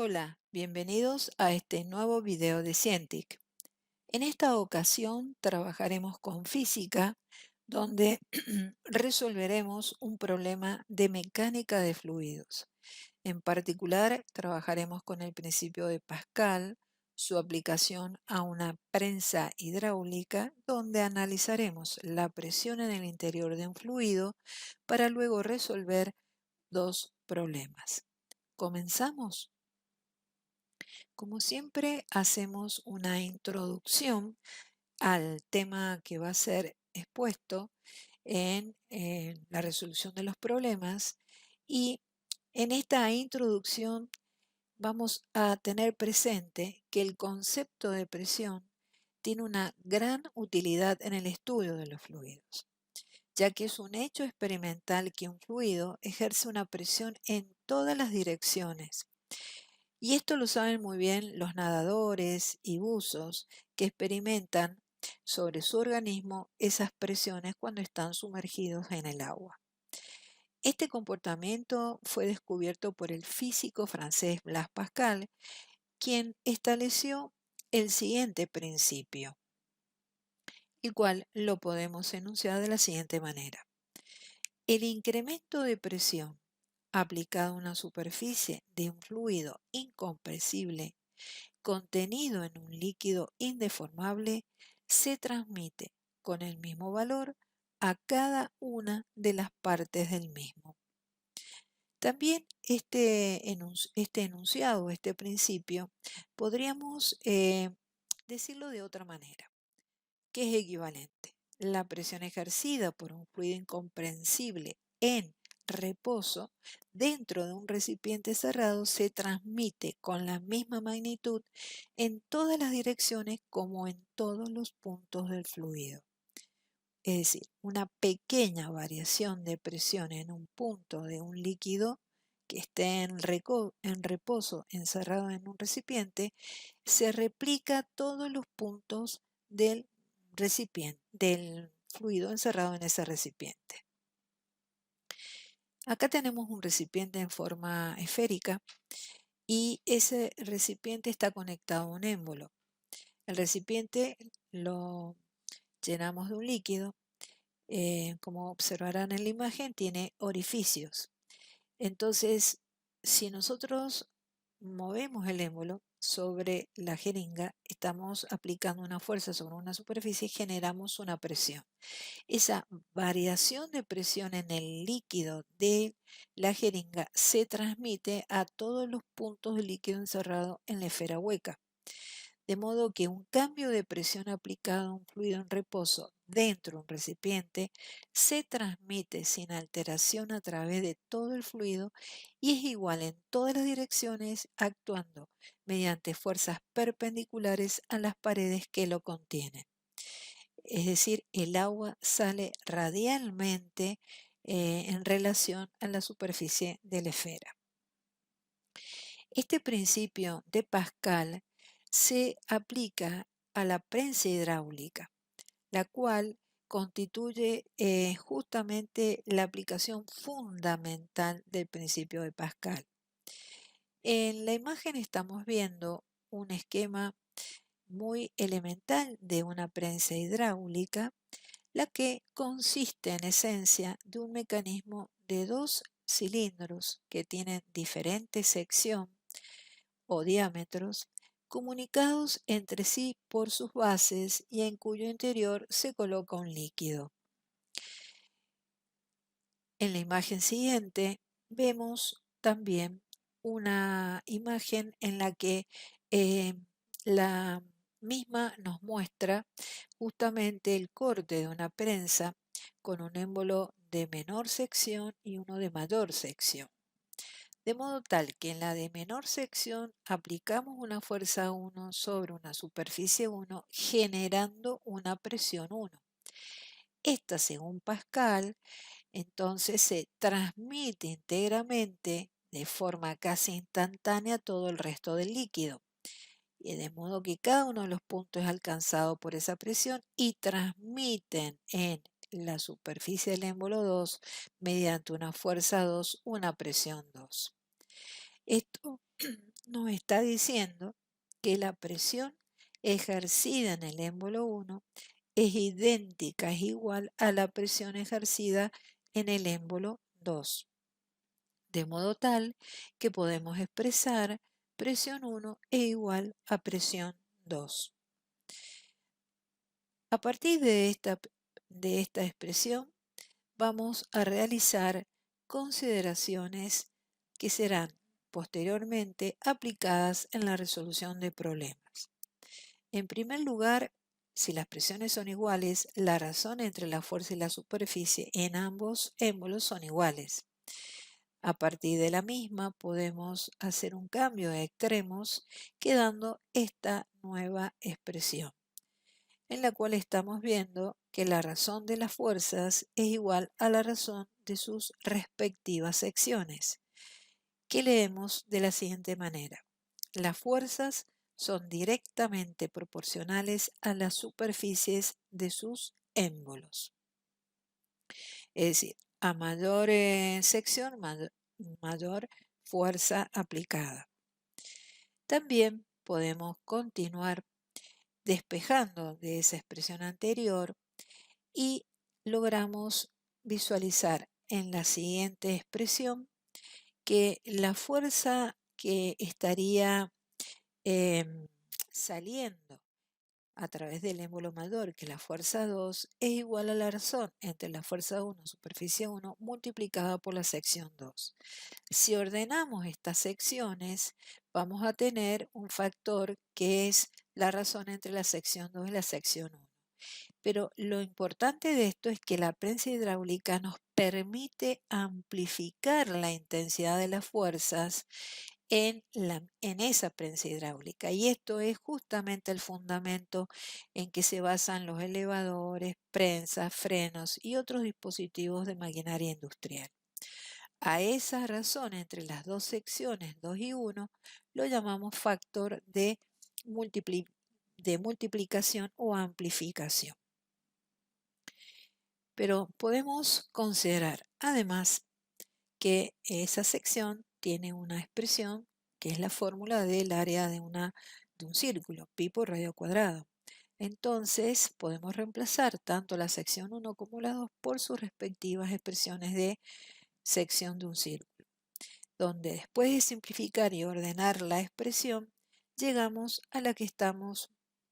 Hola, bienvenidos a este nuevo video de Scientic. En esta ocasión trabajaremos con física, donde resolveremos un problema de mecánica de fluidos. En particular, trabajaremos con el principio de Pascal, su aplicación a una prensa hidráulica, donde analizaremos la presión en el interior de un fluido para luego resolver dos problemas. ¿Comenzamos? Como siempre, hacemos una introducción al tema que va a ser expuesto en la resolución de los problemas, y en esta introducción vamos a tener presente que el concepto de presión tiene una gran utilidad en el estudio de los fluidos, ya que es un hecho experimental que un fluido ejerce una presión en todas las direcciones. Y esto lo saben muy bien los nadadores y buzos que experimentan sobre su organismo esas presiones cuando están sumergidos en el agua. Este comportamiento fue descubierto por el físico francés Blaise Pascal, quien estableció el siguiente principio, el cual lo podemos enunciar de la siguiente manera. El incremento de presión aplicado a una superficie de un fluido incompresible contenido en un líquido indeformable se transmite con el mismo valor a cada una de las partes del mismo. También este enunciado, este principio, podríamos decirlo de otra manera, que es equivalente. La presión ejercida por un fluido incomprensible en reposo dentro de un recipiente cerrado se transmite con la misma magnitud en todas las direcciones como en todos los puntos del fluido. Es decir, una pequeña variación de presión en un punto de un líquido que esté en reposo encerrado en un recipiente se replica a todos los puntos del recipiente, del fluido encerrado en ese recipiente. Acá tenemos un recipiente en forma esférica y ese recipiente está conectado a un émbolo. El recipiente lo llenamos de un líquido. Como observarán en la imagen, tiene orificios. Entonces, si nosotros movemos el émbolo sobre la jeringa, estamos aplicando una fuerza sobre una superficie y generamos una presión. Esa variación de presión en el líquido de la jeringa se transmite a todos los puntos del líquido encerrado en la esfera hueca. De modo que un cambio de presión aplicado a un fluido en reposo dentro de un recipiente se transmite sin alteración a través de todo el fluido y es igual en todas las direcciones, actuando mediante fuerzas perpendiculares a las paredes que lo contienen. Es decir, el agua sale radialmente en relación a la superficie de la esfera. Este principio de Pascal se aplica a la prensa hidráulica, la cual constituye justamente la aplicación fundamental del principio de Pascal. En la imagen estamos viendo un esquema muy elemental de una prensa hidráulica, la que consiste en esencia de un mecanismo de dos cilindros que tienen diferente sección o diámetros, comunicados entre sí por sus bases y en cuyo interior se coloca un líquido. En la imagen siguiente vemos también una imagen en la que eh, la misma nos muestra justamente el corte de una prensa con un émbolo de menor sección y uno de mayor sección. De modo tal que en la de menor sección aplicamos una fuerza 1 sobre una superficie 1 generando una presión 1. Esta, según Pascal, entonces se transmite íntegramente de forma casi instantánea a todo el resto del líquido, y de modo que cada uno de los puntos es alcanzado por esa presión y transmiten en la superficie del émbolo 2 mediante una fuerza 2 una presión 2. Esto nos está diciendo que la presión ejercida en el émbolo 1 es idéntica, es igual a la presión ejercida en el émbolo 2, de modo tal que podemos expresar presión 1 es igual a presión 2. A partir de esta expresión vamos a realizar consideraciones que serán posteriormente aplicadas en la resolución de problemas. En primer lugar, si las presiones son iguales, la razón entre la fuerza y la superficie en ambos émbolos son iguales. A partir de la misma podemos hacer un cambio de extremos quedando esta nueva expresión, en la cual estamos viendo que la razón de las fuerzas es igual a la razón de sus respectivas secciones, que leemos de la siguiente manera. Las fuerzas son directamente proporcionales a las superficies de sus émbolos. Es decir, a mayor sección, mayor fuerza aplicada. También podemos continuar despejando de esa expresión anterior y logramos visualizar en la siguiente expresión que la fuerza que estaría saliendo a través del émbolo mayor, que la fuerza 2, es igual a la razón entre la fuerza 1, superficie 1, multiplicada por la sección 2. Si ordenamos estas secciones, vamos a tener un factor que es la razón entre la sección 2 y la sección 1. Pero lo importante de esto es que la prensa hidráulica nos permite amplificar la intensidad de las fuerzas en esa prensa hidráulica. Y esto es justamente el fundamento en que se basan los elevadores, prensas, frenos y otros dispositivos de maquinaria industrial. A esa razón entre las dos secciones 2 y 1 lo llamamos factor de multiplicación o amplificación. Pero podemos considerar además que esa sección tiene una expresión que es la fórmula del área de un círculo, pi por radio cuadrado. Entonces podemos reemplazar tanto la sección 1 como la 2 por sus respectivas expresiones de sección de un círculo, donde después de simplificar y ordenar la expresión, llegamos a la que estamos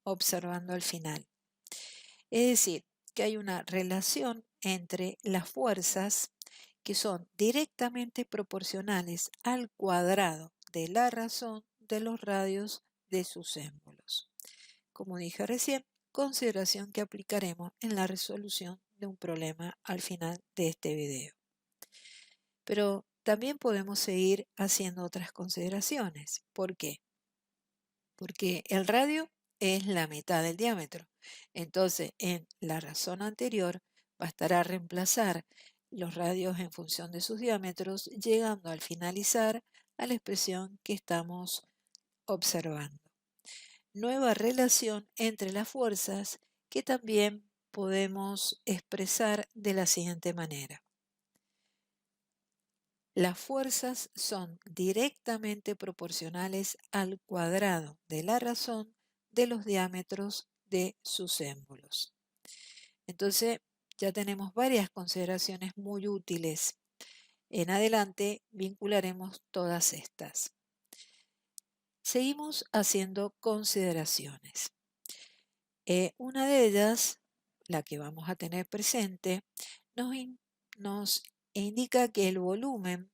observando al final. Es decir, que hay una relación entre las fuerzas que son directamente proporcionales al cuadrado de la razón de los radios de sus émbolos. Como dije recién, consideración que aplicaremos en la resolución de un problema al final de este video. Pero también podemos seguir haciendo otras consideraciones. ¿Por qué? Porque el radio es la mitad del diámetro. Entonces, en la razón anterior, bastará reemplazar los radios en función de sus diámetros, llegando al finalizar a la expresión que estamos observando. Nueva relación entre las fuerzas que también podemos expresar de la siguiente manera. Las fuerzas son directamente proporcionales al cuadrado de la razón de los diámetros de sus émbolos. Entonces, ya tenemos varias consideraciones muy útiles. En adelante vincularemos todas estas. Seguimos haciendo consideraciones. Una de ellas, la que vamos a tener presente, nos indica que el volumen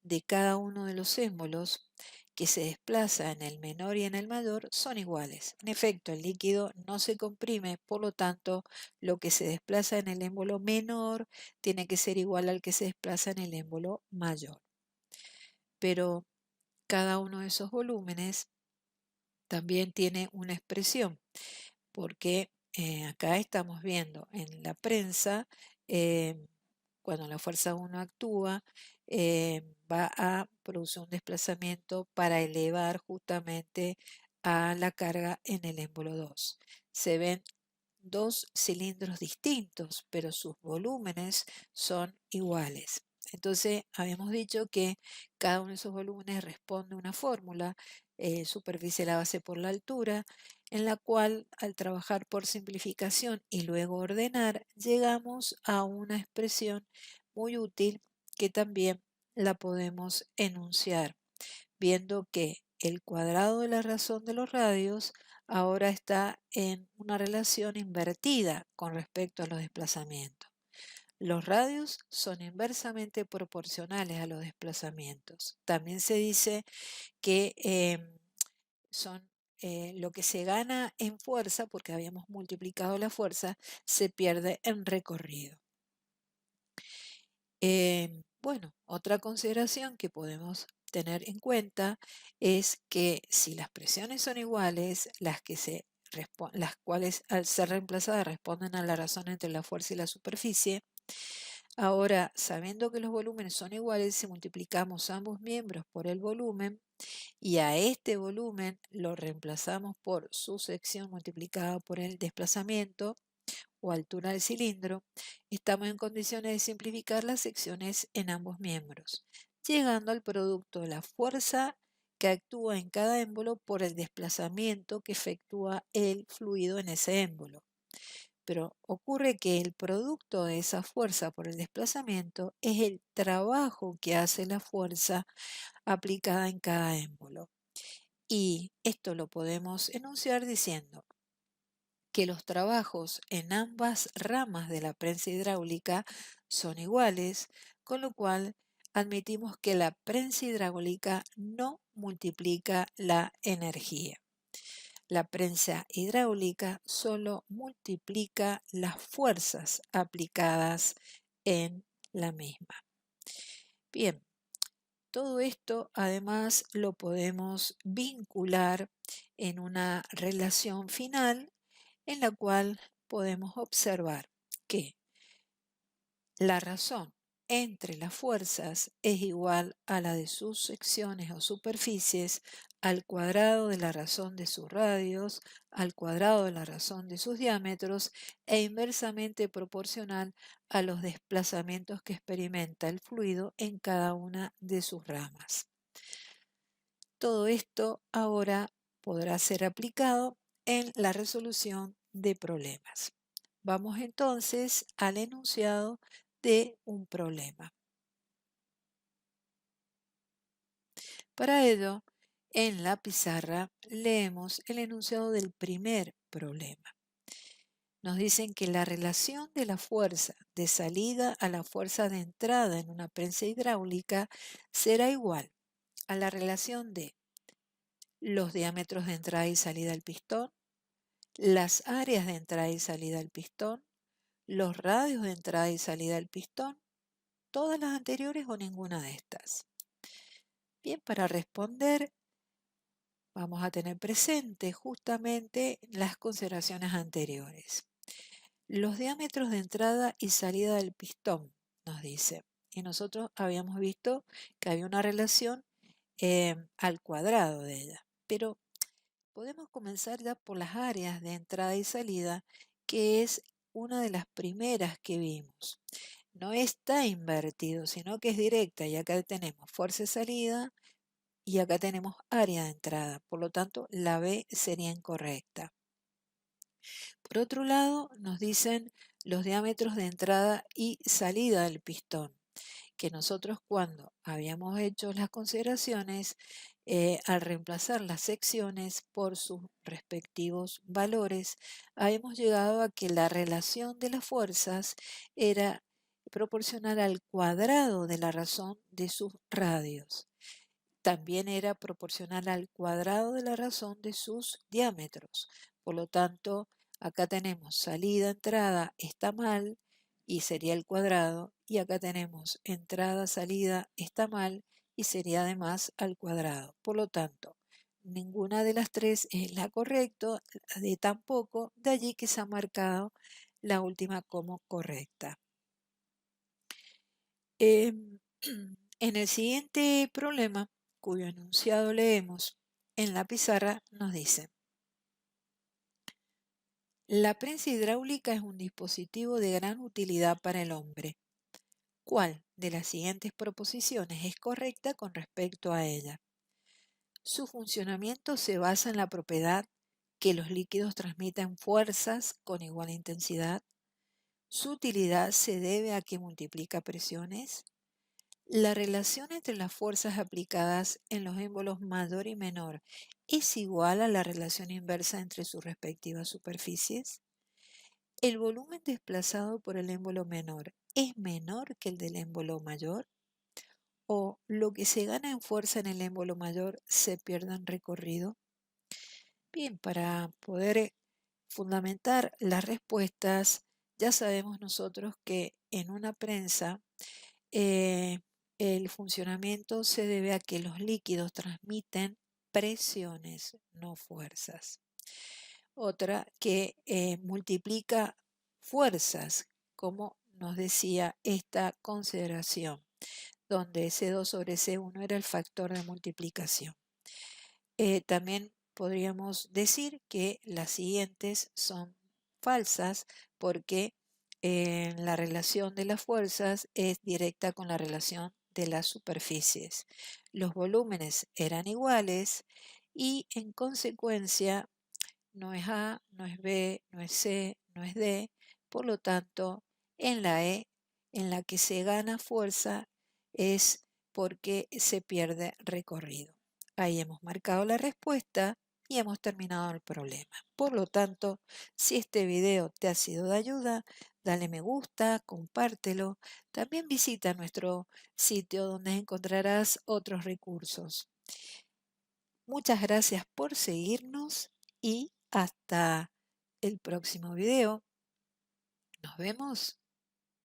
de cada uno de los émbolos que se desplaza en el menor y en el mayor son iguales. En efecto, el líquido no se comprime, por lo tanto, lo que se desplaza en el émbolo menor tiene que ser igual al que se desplaza en el émbolo mayor. Pero cada uno de esos volúmenes también tiene una expresión, porque acá estamos viendo en la prensa, cuando la fuerza 1 actúa, va a producir un desplazamiento para elevar justamente a la carga en el émbolo 2. Se ven dos cilindros distintos, pero sus volúmenes son iguales. Entonces, habíamos dicho que cada uno de esos volúmenes responde a una fórmula, superficie a la base por la altura, en la cual al trabajar por simplificación y luego ordenar, llegamos a una expresión muy útil que también la podemos enunciar, viendo que el cuadrado de la razón de los radios ahora está en una relación invertida con respecto a los desplazamientos. Los radios son inversamente proporcionales a los desplazamientos. También se dice que son lo que se gana en fuerza, porque habíamos multiplicado la fuerza, se pierde en recorrido. Bueno, otra consideración que podemos tener en cuenta es que si las presiones son iguales, las cuales al ser reemplazadas responden a la razón entre la fuerza y la superficie, ahora sabiendo que los volúmenes son iguales, si multiplicamos ambos miembros por el volumen y a este volumen lo reemplazamos por su sección multiplicada por el desplazamiento, o altura del cilindro, estamos en condiciones de simplificar las secciones en ambos miembros, llegando al producto de la fuerza que actúa en cada émbolo por el desplazamiento que efectúa el fluido en ese émbolo. Pero ocurre que el producto de esa fuerza por el desplazamiento es el trabajo que hace la fuerza aplicada en cada émbolo. Y esto lo podemos enunciar diciendo que los trabajos en ambas ramas de la prensa hidráulica son iguales, con lo cual admitimos que la prensa hidráulica no multiplica la energía. La prensa hidráulica solo multiplica las fuerzas aplicadas en la misma. Bien, todo esto además lo podemos vincular en una relación final en la cual podemos observar que la razón entre las fuerzas es igual a la de sus secciones o superficies al cuadrado de la razón de sus radios, al cuadrado de la razón de sus diámetros e inversamente proporcional a los desplazamientos que experimenta el fluido en cada una de sus ramas. Todo esto ahora podrá ser aplicado en la resolución de problemas. Vamos entonces al enunciado de un problema. Para ello, en la pizarra leemos el enunciado del primer problema. Nos dicen que la relación de la fuerza de salida a la fuerza de entrada en una prensa hidráulica será igual a la relación de los diámetros de entrada y salida del pistón, las áreas de entrada y salida del pistón, los radios de entrada y salida del pistón, todas las anteriores o ninguna de estas. Bien, para responder vamos a tener presente justamente las consideraciones anteriores. Los diámetros de entrada y salida del pistón, nos dice. Y nosotros habíamos visto que había una relación al cuadrado de ella. Pero podemos comenzar ya por las áreas de entrada y salida, que es una de las primeras que vimos. No está invertido, sino que es directa, y acá tenemos fuerza de salida y acá tenemos área de entrada, por lo tanto la B sería incorrecta. Por otro lado, nos dicen los diámetros de entrada y salida del pistón, que nosotros cuando habíamos hecho las consideraciones, al reemplazar las secciones por sus respectivos valores, habíamos llegado a que la relación de las fuerzas era proporcional al cuadrado de la razón de sus radios. También era proporcional al cuadrado de la razón de sus diámetros. Por lo tanto, acá tenemos salida, entrada, está mal y sería el cuadrado. Y acá tenemos entrada, salida, está mal y sería además al cuadrado. Por lo tanto, ninguna de las tres es la correcta, de tampoco, de allí que se ha marcado la última como correcta. En el siguiente problema, cuyo enunciado leemos en la pizarra, nos dice: la prensa hidráulica es un dispositivo de gran utilidad para el hombre. ¿Cuál de las siguientes proposiciones es correcta con respecto a ella? Su funcionamiento se basa en la propiedad que los líquidos transmiten fuerzas con igual intensidad. Su utilidad se debe a que multiplica presiones. La relación entre las fuerzas aplicadas en los émbolos mayor y menor es igual a la relación inversa entre sus respectivas superficies. El volumen desplazado por el émbolo menor es menor que el del émbolo mayor, o lo que se gana en fuerza en el émbolo mayor se pierde en recorrido. Bien, para poder fundamentar las respuestas, ya sabemos nosotros que en una prensa eh, el funcionamiento se debe a que los líquidos transmiten presiones, no fuerzas. Otra que multiplica fuerzas, como nos decía esta consideración, donde C2 sobre C1 era el factor de multiplicación. También podríamos decir que las siguientes son falsas porque la relación de las fuerzas es directa con la relación de las superficies. Los volúmenes eran iguales y en consecuencia no es A, no es B, no es C, no es D. Por lo tanto, en la E, en la que se gana fuerza, es porque se pierde recorrido. Ahí hemos marcado la respuesta y hemos terminado el problema. Por lo tanto, si este video te ha sido de ayuda, dale me gusta, compártelo. También visita nuestro sitio donde encontrarás otros recursos. Muchas gracias por seguirnos y hasta el próximo video. Nos vemos.